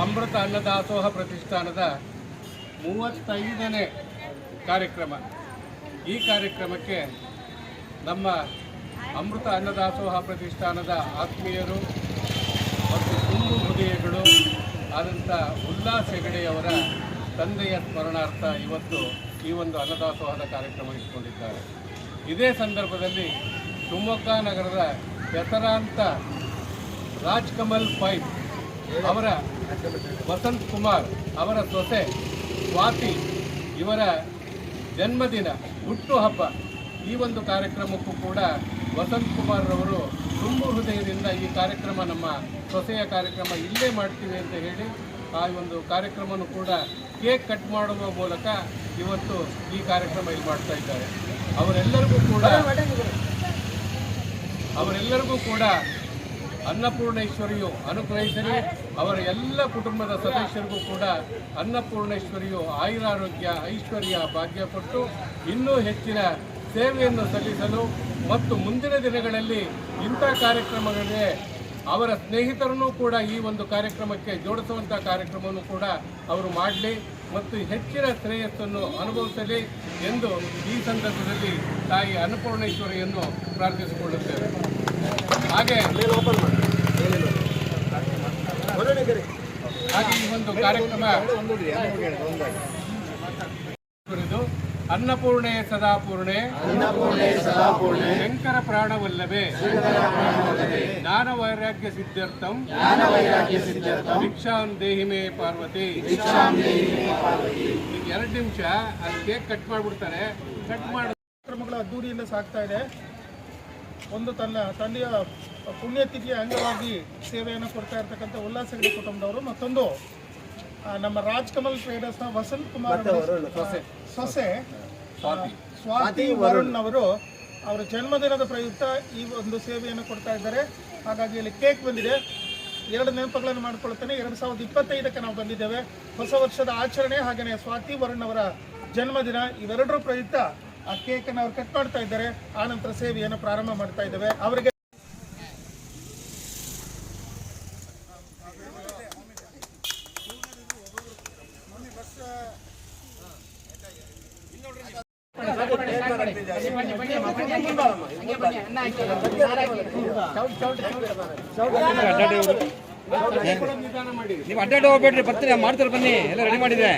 ಅಮೃತ ಅನ್ನದಾಸೋಹ ಪ್ರತಿಷ್ಠಾನದ 35ನೇ ಕಾರ್ಯಕ್ರಮ. ಈ ಕಾರ್ಯಕ್ರಮಕ್ಕೆ ನಮ್ಮ ಅಮೃತ ಅನ್ನದಾಸೋಹ ಪ್ರತಿಷ್ಠಾನದ ಆತ್ಮೀಯರು ಮತ್ತು ತುಂಬು ಹೃದಯಗಳು ಆದಂಥ ಉಲ್ಲಾಸ್ ಹೆಗಡೆಯವರ ತಂದೆಯ ಸ್ಮರಣಾರ್ಥ ಇವತ್ತು ಈ ಒಂದು ಅನ್ನದಾಸೋಹದ ಕಾರ್ಯಕ್ರಮ ಇಟ್ಕೊಂಡಿದ್ದಾರೆ. ಇದೇ ಸಂದರ್ಭದಲ್ಲಿ ಶಿವಮೊಗ್ಗ ನಗರದ ಹೆಸರಾಂತ ರಾಜ್ಕಮಲ್ ಪೈಪ್ ಅವರ ವಸಂತ್ ಕುಮಾರ್ ಅವರ ಸೊಸೆ ಸ್ವಾತಿ ಇವರ ಜನ್ಮದಿನ ಹುಟ್ಟುಹಬ್ಬ. ಈ ಒಂದು ಕಾರ್ಯಕ್ರಮಕ್ಕೂ ಕೂಡ ವಸಂತ್ ಕುಮಾರ್ ರವರು ತುಂಬು ಹೃದಯದಿಂದ ಈ ಕಾರ್ಯಕ್ರಮ ನಮ್ಮ ಸೊಸೆಯ ಕಾರ್ಯಕ್ರಮ ಇಲ್ಲೇ ಮಾಡ್ತೀವಿ ಅಂತ ಹೇಳಿ ಆ ಒಂದು ಕಾರ್ಯಕ್ರಮವನ್ನು ಕೂಡ ಕೇಕ್ ಕಟ್ ಮಾಡುವ ಮೂಲಕ ಇವತ್ತು ಈ ಕಾರ್ಯಕ್ರಮ ಇಲ್ಲಿ ಮಾಡ್ತಾ ಇದ್ದಾರೆ. ಅವರೆಲ್ಲರಿಗೂ ಕೂಡ ಅನ್ನಪೂರ್ಣೇಶ್ವರಿಯು ಅನುಗ್ರಹಿಸಲಿ. ಅವರ ಎಲ್ಲ ಕುಟುಂಬದ ಸದಸ್ಯರಿಗೂ ಕೂಡ ಅನ್ನಪೂರ್ಣೇಶ್ವರಿಯು ಆಯುರಾರೋಗ್ಯ ಐಶ್ವರ್ಯ ಭಾಗ್ಯ ಕೊಟ್ಟು ಇನ್ನೂ ಹೆಚ್ಚಿನ ಸೇವೆಯನ್ನು ಸಲ್ಲಿಸಲು ಮತ್ತು ಮುಂದಿನ ದಿನಗಳಲ್ಲಿ ಇಂಥ ಕಾರ್ಯಕ್ರಮಗಳಿಗೆ ಅವರ ಸ್ನೇಹಿತರನ್ನು ಕೂಡ ಈ ಒಂದು ಕಾರ್ಯಕ್ರಮಕ್ಕೆ ಜೋಡಿಸುವಂಥ ಕಾರ್ಯಕ್ರಮವನ್ನು ಕೂಡ ಅವರು ಮಾಡಲಿ ಮತ್ತು ಹೆಚ್ಚಿನ ಶ್ರೇಯಸ್ಸನ್ನು ಅನುಭವಿಸಲಿ ಎಂದು ಈ ಸಂದರ್ಭದಲ್ಲಿ ತಾಯಿ ಅನ್ನಪೂರ್ಣೇಶ್ವರಿಯನ್ನು ಪ್ರಾರ್ಥಿಸಿಕೊಳ್ಳುತ್ತೇವೆ. ಹಾಗೆ ಈ ಒಂದು ಕಾರ್ಯಕ್ರಮ ಅನ್ನಪೂರ್ಣೆ ಸದಾಪೂರ್ಣೆ ಶಂಕರ ಪ್ರಾಣವಲ್ಲಭೆ ಜ್ಞಾನ ವೈರಾಗ್ಯ ಸಿದ್ಧಾರ್ಥಂ ಭಿಕ್ಷಾಂ ದೇಹಿ ಮೇ ಪಾರ್ವತಿ. ಈಗ 2 ನಿಮಿಷ ಅಲ್ಲಿ ಕೇಕ್ ಕಟ್ ಮಾಡಿಬಿಡ್ತಾರೆ. ಕಟ್ ಮಾಡಿ ಕಾರ್ಯಕ್ರಮಗಳು ಅದ್ದೂರಿಯಿಂದ ಸಾಗ್ತಾ ಇದೆ. ಒಂದು ತಂದೆಯ ಪುಣ್ಯತಿಥಿಯ ಅಂಗವಾಗಿ ಸೇವೆಯನ್ನು ಕೊಡ್ತಾ ಇರ್ತಕ್ಕಂಥ ಉಲ್ಲಾಸ್ ಹೆಗಡೆ ಕುಟುಂಬದವರು, ಮತ್ತೊಂದು ನಮ್ಮ ರಾಜ್ಕಮಲ್ ಟ್ರೇಡರ್ಸ್ನ ವಸಂತ್ ಕುಮಾರ್ ಸೊಸೆ ಸ್ವಾತಿ ವರುಣ್ ಅವರು ಅವರ ಜನ್ಮದಿನದ ಪ್ರಯುಕ್ತ ಈ ಒಂದು ಸೇವೆಯನ್ನು ಕೊಡ್ತಾ ಇದ್ದಾರೆ. ಹಾಗಾಗಿ ಇಲ್ಲಿ ಕೇಕ್ ಬಂದಿದೆ. 2 ನೆನಪುಗಳನ್ನು ಮಾಡಿಕೊಳ್ತೇನೆ. 2025ಕ್ಕೆ ನಾವು ಬಂದಿದ್ದೇವೆ. ಹೊಸ ವರ್ಷದ ಆಚರಣೆ ಹಾಗೆಯೇ ಸ್ವಾತಿ ವರುಣ್ ಅವರ ಜನ್ಮದಿನ, ಇವೆರಡರ ಪ್ರಯುಕ್ತ ಆ ಕೇಕನ್ನು ಅವ್ರು ಕಟ್ ಮಾಡ್ತಾ ಇದ್ದಾರೆ. ಆನಂತರ ಸೇವೆಯನ್ನು ಪ್ರಾರಂಭ ಮಾಡ್ತಾ ಇದ್ದೇವೆ. ಅವರಿಗೆ ನೀವು ಅಡ್ಡಾಡಿ ಹೋಗ್ಬೇಡ್ರಿ, ಬರ್ತೀರಿ ಮಾಡ್ತಾರೆ, ಬನ್ನಿ, ಎಲ್ಲ ರೆಡಿ ಮಾಡಿದೆ.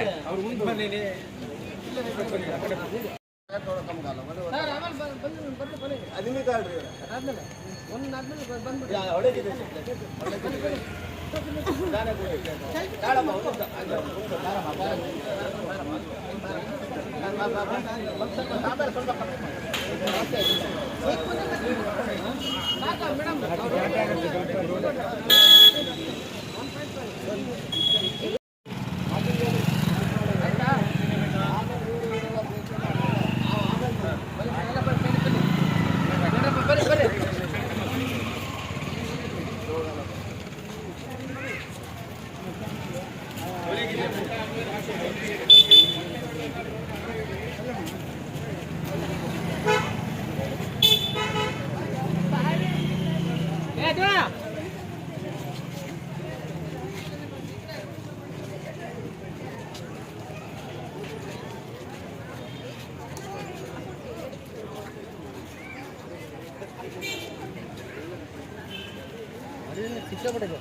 ಶಿಕ್ಷೆ ಪಡೆದು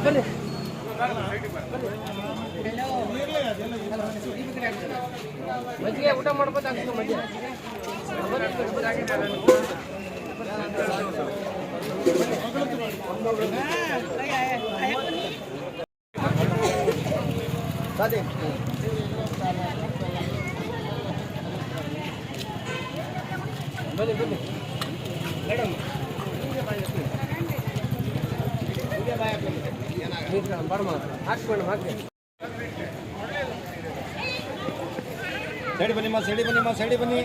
ಬನ್ನಿ. ಮಜ್ಜಿಗೆ ಊಟ ಮಾಡ್ಬೋದು ಆಗ್ತದೆ. ಮಜ್ಜಿಗೆ ಬನ್ನಿ ಬನ್ನಿ ಮೇಡಮ್, ಹಾಕಿ ಸೈಡ್ ಬನ್ನಿಮ್ಮ, ಸೈಡಿ ಬನ್ನಿಮ್ಮ, ಸೈಡಿ ಬನ್ನಿ.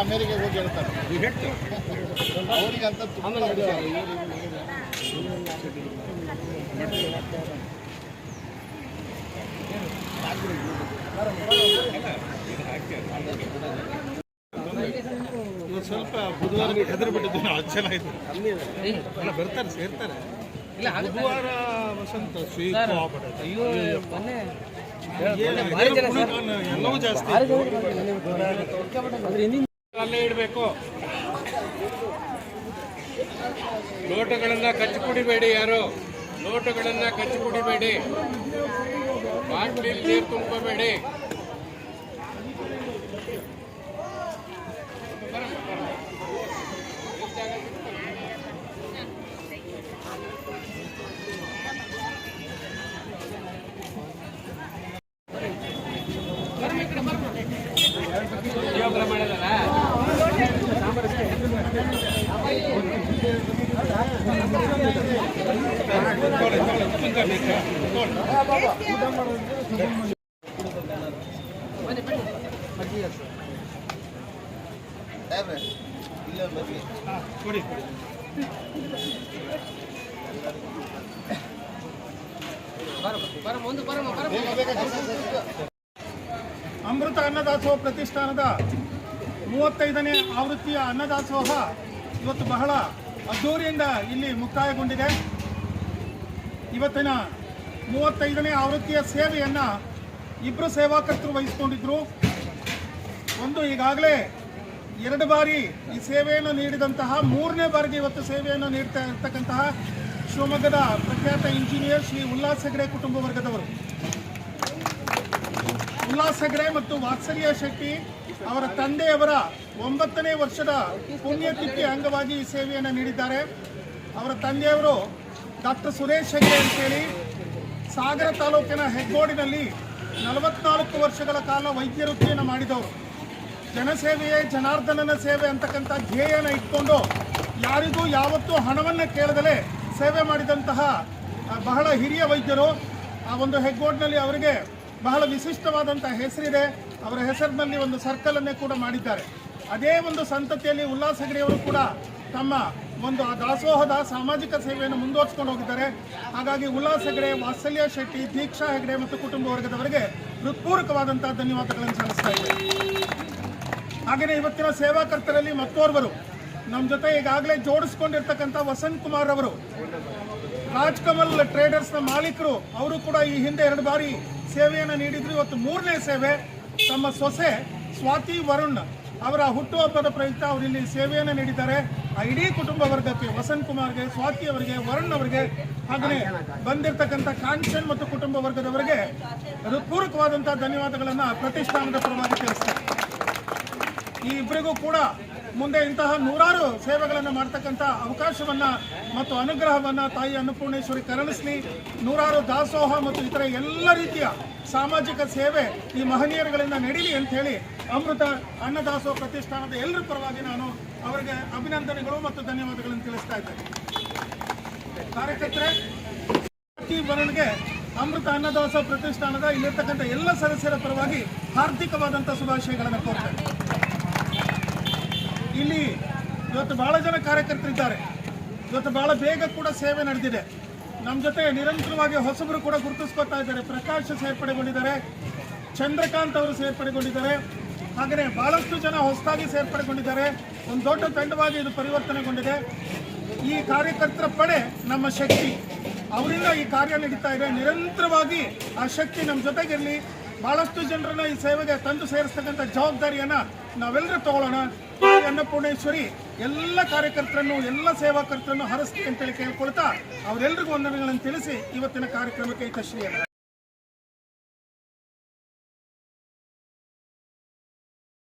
ಅಮೇರಿಕೆಗೆ ಹೋಗಿ ಹೇಳ್ತಾರೆ ಅವರಿಗಂತ ಸ್ವಲ್ಪ ಬುಧವಾರ ಹೆದರು ಬಿಟ್ಟಿದ್ದು ನಾವು 10 ಜನ ಇದ್ದೀವಿ ಅಲ್ಲ ಬರ್ತಾರೆ ಸೇರ್ತಾರೆ ಬುಧವಾರ ವಸಂತ ಎಲ್ಲವೂ ಜಾಸ್ತಿ ಅಲ್ಲೇ ಇಡಬೇಕು. ನೋಟುಗಳನ್ನ ಕಚ್ಚಿ ಕುಡಿಬೇಡಿ, ಯಾರು ನೋಟುಗಳನ್ನ ಕಚ್ಚಿ ಕುಡಿಬೇಡಿ, ಬಾಟ್ಲಿ ನೀರು ತುಂಬ್ಕೋಬೇಡಿ. ಅಮೃತ ಅನ್ನದಾಸೋಹ ಪ್ರತಿಷ್ಠಾನದ 35ನೇ ಆವೃತ್ತಿಯ ಅನ್ನದಾಸೋಹ ಇವತ್ತು ಬಹಳ ಅದ್ದೂರಿಯಿಂದ ಇಲ್ಲಿ ಮುಕ್ತಾಯಗೊಂಡಿದೆ. ಇವತ್ತಿನ 35ನೇ ಆವೃತ್ತಿಯ ಸೇವೆಯನ್ನು ಇಬ್ಬರು ಸೇವಾಕರ್ತರು ವಹಿಸಿಕೊಂಡಿದ್ರು. ಒಂದು ಈಗಾಗಲೇ 2 ಬಾರಿ ಈ ಸೇವೆಯನ್ನು ನೀಡಿದಂತಹ 3ನೇ ಬಾರಿಗೆ ಇವತ್ತು ಸೇವೆಯನ್ನು ನೀಡ್ತಾ ಇರ್ತಕ್ಕಂತಹ ಶಿವಮೊಗ್ಗದ ಪ್ರಖ್ಯಾತ ಇಂಜಿನಿಯರ್ ಶ್ರೀ ಉಲ್ಲಾಸ್ ಹೆಗ್ಡೆ ಕುಟುಂಬ ವರ್ಗದವರು. ಉಲ್ಲಾಸ್ ಹೆಗ್ಡೆ ಮತ್ತು ವಾತ್ಸಲ್ಯ ಶೆಟ್ಟಿ ಅವರ ತಂದೆಯವರ 9ನೇ ವರ್ಷದ ಪುಣ್ಯತಿಥಿ ಅಂಗವಾಗಿ ಈ ಸೇವೆಯನ್ನು ನೀಡಿದ್ದಾರೆ. ಅವರ ತಂದೆಯವರು ಡಾಕ್ಟರ್ ಸುರೇಶ್ ಹೆಗ್ಡೆ ಅಂತೇಳಿ ಸಾಗರ ತಾಲೂಕಿನ ಹೆಗ್ಗೋಡಿನಲ್ಲಿ 44 ವರ್ಷಗಳ ಕಾಲ ವೈದ್ಯ ವೃತ್ತಿಯನ್ನು ಮಾಡಿದವರು. ಜನಸೇವೆಯೇ ಜನಾರ್ದನನ ಸೇವೆ ಅಂತಕ್ಕಂಥ ಧ್ಯೇಯನ ಇಟ್ಕೊಂಡು ಯಾರಿಗೂ ಯಾವತ್ತೂ ಹಣವನ್ನು ಕೇಳದಲೇ ಸೇವೆ ಮಾಡಿದಂತಹ ಬಹಳ ಹಿರಿಯ ವೈದ್ಯರು. ಆ ಒಂದು ಹೆಗ್ಗೋಡಿನಲ್ಲಿ ಅವರಿಗೆ ಬಹಳ ವಿಶಿಷ್ಟವಾದಂಥ ಹೆಸರಿದೆ. ಅವರ ಹೆಸರಿನಲ್ಲಿ ಒಂದು ಸರ್ಕಲನ್ನೇ ಕೂಡ ಮಾಡಿದ್ದಾರೆ. ಅದೇ ಒಂದು ಸಂತತಿಯಲ್ಲಿ ಉಲ್ಲಾಸ್ ಹೆಗ್ಡೆಯವರು ಕೂಡ ತಮ್ಮ ಒಂದು ದಾಸೋಹದ ಸಾಮಾಜಿಕ ಸೇವೆಯನ್ನು ಮುಂದುವರಿಸಿಕೊಂಡು ಹೋಗಿದ್ದಾರೆ. ಹಾಗಾಗಿ ಉಲ್ಲಾಸ್ ಹೆಗ್ಡೆ, ವಾತ್ಸಲ್ಯ ಶೆಟ್ಟಿ, ದೀಕ್ಷಾ ಹೆಗ್ಡೆ ಮತ್ತು ಕುಟುಂಬ ವರ್ಗದವರಿಗೆ ಹೃತ್ಪೂರ್ವಕವಾದಂತಹ ಧನ್ಯವಾದಗಳನ್ನು ಸಲ್ಲಿಸ್ತಾ ಇದ್ದೇವೆ. ಹಾಗೆಯೇ ಇವತ್ತಿನ ಸೇವಾಕರ್ತರಲ್ಲಿ ಮತ್ತೋರ್ವರು ನಮ್ಮ ಜೊತೆ ಈಗಾಗಲೇ ಜೋಡಿಸ್ಕೊಂಡಿರ್ತಕ್ಕಂಥ ವಸಂತ್ ಕುಮಾರ್ ಅವರು, ರಾಜ್ಕಮಲ್ ಟ್ರೇಡರ್ಸ್ನ ಮಾಲೀಕರು. ಅವರು ಕೂಡ ಈ ಹಿಂದೆ 2 ಬಾರಿ ಸೇವೆಯನ್ನು ನೀಡಿದ್ರು. ಇವತ್ತು 3ನೇ ಸೇವೆ. ತಮ್ಮ ಸೊಸೆ ಸ್ವಾತಿ ವರುಣ್ ಅವರ ಹುಟ್ಟುಹಬ್ಬದ ಪ್ರಯುಕ್ತ ಅವರು ಇಲ್ಲಿ ಸೇವೆಯನ್ನು ನೀಡಿದ್ದಾರೆ. ಆ ಇಡೀ ಕುಟುಂಬ ವರ್ಗಕ್ಕೆ, ವಸಂತ್ ಕುಮಾರ್ಗೆ, ಸ್ವಾತಿ ಅವರಿಗೆ, ವರುಣ್ ಅವರಿಗೆ, ಹಾಗೆಯೇ ಬಂದಿರತಕ್ಕಂಥ ಕಾಂಚನ್ ಮತ್ತು ಕುಟುಂಬ ವರ್ಗದವರಿಗೆ ಹೃತ್ಪೂರ್ವಕವಾದಂತಹ ಧನ್ಯವಾದಗಳನ್ನು ಪ್ರತಿಷ್ಠಾನದ ಪರವಾಗಿ ತಿಳಿಸ್ತಾರೆ. ಈ ಇಬ್ಬರಿಗೂ ಕೂಡ ಮುಂದೆ ಇಂತಹ 100 ಸೇವೆಗಳನ್ನು ಮಾಡ್ತಕ್ಕಂಥ ಅವಕಾಶವನ್ನು ಮತ್ತು ಅನುಗ್ರಹವನ್ನು ತಾಯಿ ಅನ್ನಪೂರ್ಣೇಶ್ವರಿ ಕರುಣಿಸಲಿ. 100 ದಾಸೋಹ ಮತ್ತು ಇತರ ಎಲ್ಲ ರೀತಿಯ ಸಾಮಾಜಿಕ ಸೇವೆ ಈ ಮಹನೀಯರುಗಳಿಂದ ನಡೀಲಿ ಅಂತ ಹೇಳಿ ಅಮೃತ ಅನ್ನದಾಸೋಹ ಪ್ರತಿಷ್ಠಾನದ ಎಲ್ಲರ ಪರವಾಗಿ ನಾನು ಅವರಿಗೆ ಅಭಿನಂದನೆಗಳು ಮತ್ತು ಧನ್ಯವಾದಗಳನ್ನು ತಿಳಿಸ್ತಾ ಇದ್ದೇನೆ. ಕಾರ್ಯಕರ್ತರೆ, ವರುಣ್ಗೆ ಅಮೃತ ಅನ್ನದಾಸೋಹ ಪ್ರತಿಷ್ಠಾನದ ಇಲ್ಲಿರ್ತಕ್ಕಂಥ ಎಲ್ಲ ಸದಸ್ಯರ ಪರವಾಗಿ ಹಾರ್ದಿಕವಾದಂಥ ಶುಭಾಶಯಗಳನ್ನು ಕೋರ್ತೇನೆ. ಇಲ್ಲಿ ಇವತ್ತು ಬಹಳ ಜನ ಕಾರ್ಯಕರ್ತರಿದ್ದಾರೆ. ಇವತ್ತು ಬಹಳ ಬೇಗ ಕೂಡ ಸೇವೆ ನಡೆದಿದೆ. ನಮ್ಮ ಜೊತೆ ನಿರಂತರವಾಗಿ ಹೊಸಬರು ಕೂಡ ಗುರುತಿಸ್ಕೊತಾ ಇದ್ದಾರೆ. ಪ್ರಕಾಶ್ ಸೇರ್ಪಡೆಗೊಂಡಿದ್ದಾರೆ, ಚಂದ್ರಕಾಂತ್ ಅವರು ಸೇರ್ಪಡೆಗೊಂಡಿದ್ದಾರೆ. ಹಾಗೆಯೇ ಬಹಳಷ್ಟು ಜನ ಹೊಸದಾಗಿ ಸೇರ್ಪಡೆಗೊಂಡಿದ್ದಾರೆ. ಒಂದು ದೊಡ್ಡ ತಂಡವಾಗಿ ಇದು ಪರಿವರ್ತನೆಗೊಂಡಿದೆ. ಈ ಕಾರ್ಯಕರ್ತರ ಪಡೆ ನಮ್ಮ ಶಕ್ತಿ. ಅವರಿಂದ ಈ ಕಾರ್ಯ ನಡೀತಾ ಇದೆ. ನಿರಂತರವಾಗಿ ಆ ಶಕ್ತಿ ನಮ್ಮ ಜೊತೆಗಿರಲಿ. ಬಹಳಷ್ಟು ಜನರನ್ನ ಈ ಸೇವೆಗೆ ತಂದು ಸೇರಿಸ್ತಕ್ಕಂಥ ಜವಾಬ್ದಾರಿಯನ್ನು ನಾವೆಲ್ಲರೂ ತಗೊಳ್ಳೋಣ. ಅನ್ನಪೂರ್ಣೇಶ್ವರಿ ಎಲ್ಲ ಕಾರ್ಯಕರ್ತರನ್ನು, ಎಲ್ಲ ಸೇವಾಕರ್ತರನ್ನು ಹರಿಸ್ಲಿ ಅಂತೇಳಿ ಕೇಳ್ಕೊಳ್ತಾ ಅವರೆಲ್ಲರಿಗೂ ವಂದನೆಗಳನ್ನು ತಿಳಿಸಿ ಇವತ್ತಿನ ಕಾರ್ಯಕ್ರಮಕ್ಕೆ ಯಶಸ್ವಿಯಾಗಿದೆ.